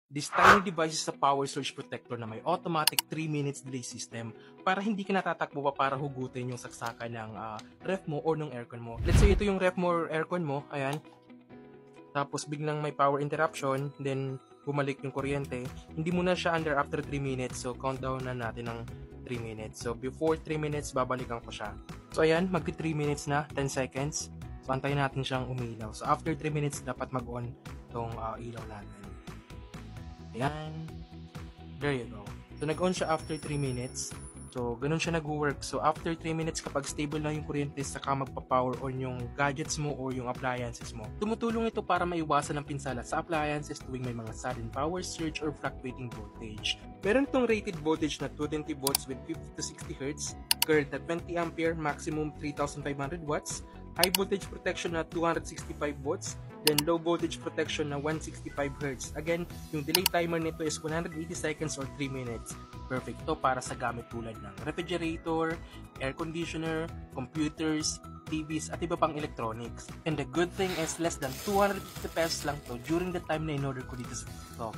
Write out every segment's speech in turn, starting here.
This tiny device is a power surge protector na may automatic 3 minutes delay system para hindi ka natatakbo pa para hugutin yung saksakan ng ref mo or ng aircon mo. Let's say ito yung ref mo or aircon mo, ayan. Tapos biglang may power interruption, then bumalik yung kuryente. Hindi mo na siya under after 3 minutes, so countdown na natin ng 3 minutes. So before 3 minutes, babalikan ko siya. So ayan, magti 3 minutes na, 10 seconds. So antayin natin siyang umilaw. So after 3 minutes, dapat mag-on tong ilaw natin. Ayan. There you go. So nag-on siya after 3 minutes. So ganun siya nag-work. So after 3 minutes, kapag stable na yung kuryente, saka magpa-power on yung gadgets mo or yung appliances mo. Tumutulong ito para maiwasan ang pinsala sa appliances tuwing may mga sudden power surge or fluctuating voltage. Meron itong rated voltage na 220 volts with 50 to 60 Hz, current na 20 ampere, maximum 3,500 watts, high voltage protection na 265 volts, then low voltage protection na 165 Hz. Again, yung delay timer nito is 180 seconds or 3 minutes. Perfect to para sa gamit tulad ng refrigerator, air conditioner, computers, TVs, at iba pang electronics. And the good thing is less than 250 pesos lang to during the time na in-order ko dito sa TikTok.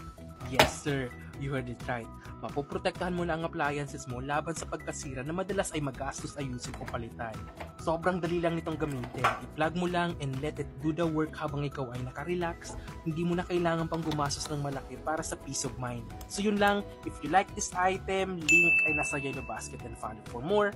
Yes sir, you heard it right. Mapoprotektahan mo na ang appliances mo laban sa pagkasira na madalas ay magastos ayusin o palitan. Sobrang dali lang nitong gamitin. I-plug mo lang and let it do the work habang ikaw ay nakarelax. Hindi mo na kailangan pang gumastos ng malaki para sa peace of mind. So yun lang, if you like this item, link ay nasa yellow basket and follow for more.